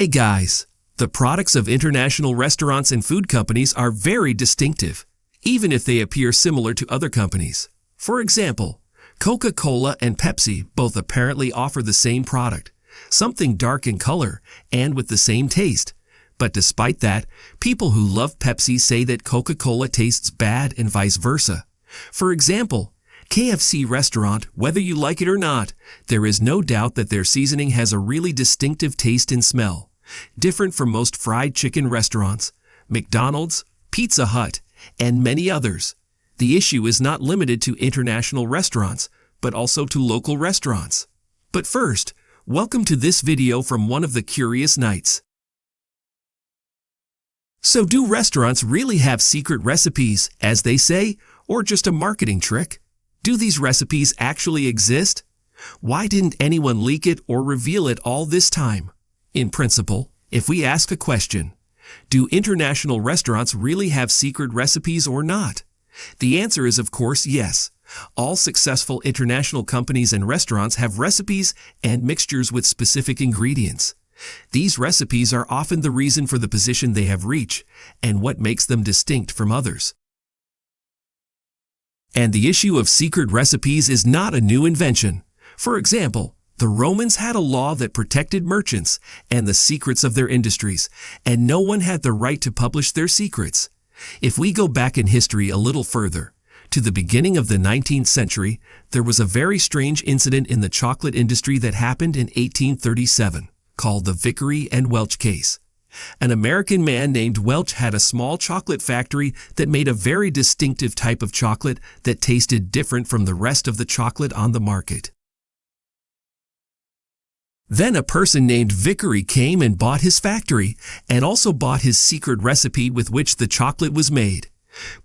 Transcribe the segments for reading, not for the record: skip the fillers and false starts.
Hey guys, the products of international restaurants and food companies are very distinctive, even if they appear similar to other companies. For example, Coca-Cola and Pepsi both apparently offer the same product, something dark in color and with the same taste. But despite that, people who love Pepsi say that Coca-Cola tastes bad and vice versa. For example, KFC restaurant, whether you like it or not, there is no doubt that their seasoning has a really distinctive taste and smell, different from most fried chicken restaurants, McDonald's, Pizza Hut, and many others. The issue is not limited to international restaurants, but also to local restaurants. But first, welcome to this video from one of the curious nights. So do restaurants really have secret recipes, as they say, or just a marketing trick? Do these recipes actually exist? Why didn't anyone leak it or reveal it all this time? In principle, if we ask a question, do international restaurants really have secret recipes or not? The answer is of course yes. All successful international companies and restaurants have recipes and mixtures with specific ingredients. These recipes are often the reason for the position they have reached and what makes them distinct from others. And the issue of secret recipes is not a new invention. For example, the Romans had a law that protected merchants and the secrets of their industries, and no one had the right to publish their secrets. If we go back in history a little further, to the beginning of the 19th century, there was a very strange incident in the chocolate industry that happened in 1837, called the Vickery and Welch case. An American man named Welch had a small chocolate factory that made a very distinctive type of chocolate that tasted different from the rest of the chocolate on the market. Then a person named Vickery came and bought his factory, and also bought his secret recipe with which the chocolate was made.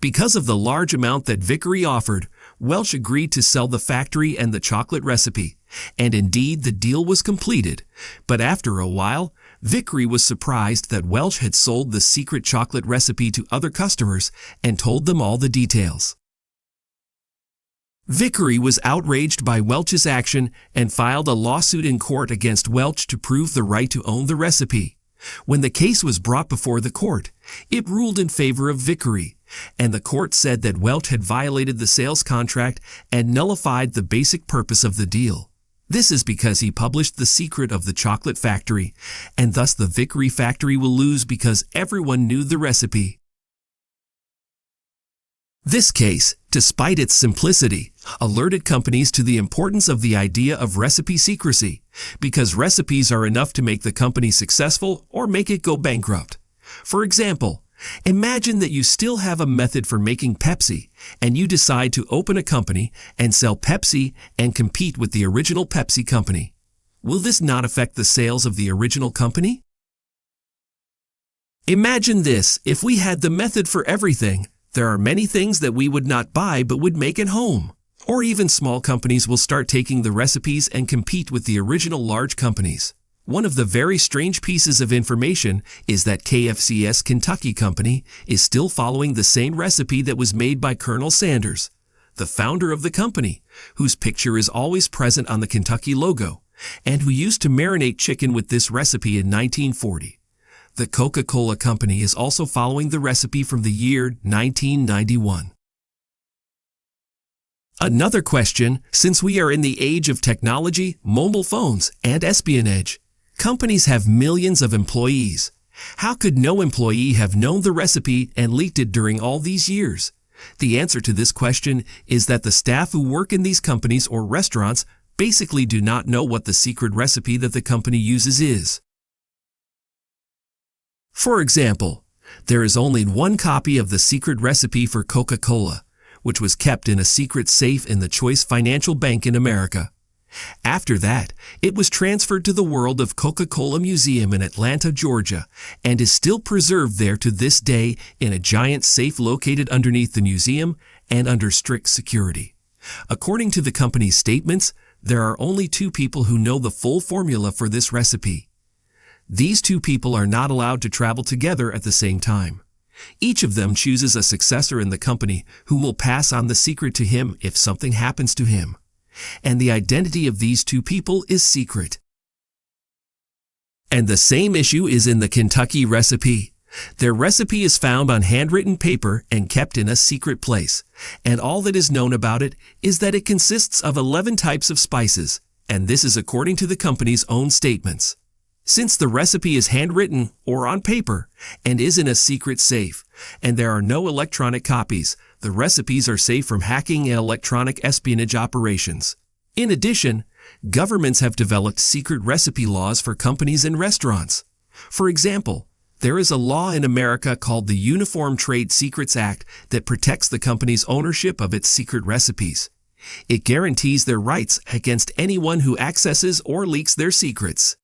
Because of the large amount that Vickery offered, Welch agreed to sell the factory and the chocolate recipe, and indeed the deal was completed. But after a while, Vickery was surprised that Welch had sold the secret chocolate recipe to other customers and told them all the details. Vickery was outraged by Welch's action and filed a lawsuit in court against Welch to prove the right to own the recipe. When the case was brought before the court, it ruled in favor of Vickery, and the court said that Welch had violated the sales contract and nullified the basic purpose of the deal. This is because he published the secret of the chocolate factory, and thus the Vickery factory will lose because everyone knew the recipe. This case, despite its simplicity, alerted companies to the importance of the idea of recipe secrecy, because recipes are enough to make the company successful or make it go bankrupt. For example, imagine that you still have a method for making Pepsi, and you decide to open a company and sell Pepsi and compete with the original Pepsi company. Will this not affect the sales of the original company? Imagine this: if we had the method for everything, there are many things that we would not buy but would make at home. Or even small companies will start taking the recipes and compete with the original large companies. One of the very strange pieces of information is that KFC's Kentucky company is still following the same recipe that was made by Colonel Sanders, the founder of the company, whose picture is always present on the Kentucky logo, and who used to marinate chicken with this recipe in 1940. The Coca-Cola company is also following the recipe from the year 1991. Another question, since we are in the age of technology, mobile phones, and espionage, companies have millions of employees. How could no employee have known the recipe and leaked it during all these years? The answer to this question is that the staff who work in these companies or restaurants basically do not know what the secret recipe that the company uses is. For example, there is only one copy of the secret recipe for Coca-Cola, which was kept in a secret safe in the Choice Financial Bank in America. After that, it was transferred to the World of Coca-Cola Museum in Atlanta, Georgia, and is still preserved there to this day in a giant safe located underneath the museum and under strict security. According to the company's statements, there are only two people who know the full formula for this recipe. These two people are not allowed to travel together at the same time. Each of them chooses a successor in the company who will pass on the secret to him if something happens to him. And the identity of these two people is secret. And the same issue is in the Kentucky recipe. Their recipe is found on handwritten paper and kept in a secret place, and all that is known about it is that it consists of 11 types of spices, and this is according to the company's own statements. Since the recipe is handwritten or on paper and is in a secret safe, and there are no electronic copies, the recipes are safe from hacking and electronic espionage operations. In addition, governments have developed secret recipe laws for companies and restaurants. For example, there is a law in America called the Uniform Trade Secrets Act that protects the company's ownership of its secret recipes. It guarantees their rights against anyone who accesses or leaks their secrets.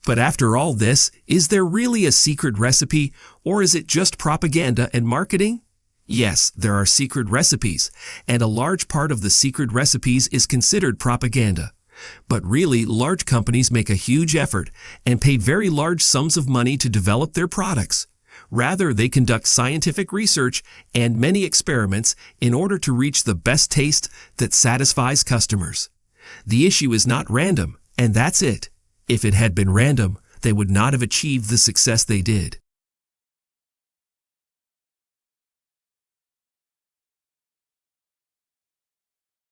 But after all this, is there really a secret recipe, or is it just propaganda and marketing? Yes, there are secret recipes, and a large part of the secret recipes is considered propaganda. But really, large companies make a huge effort and pay very large sums of money to develop their products. Rather, they conduct scientific research and many experiments in order to reach the best taste that satisfies customers. The issue is not random, and that's it. If it had been random, they would not have achieved the success they did.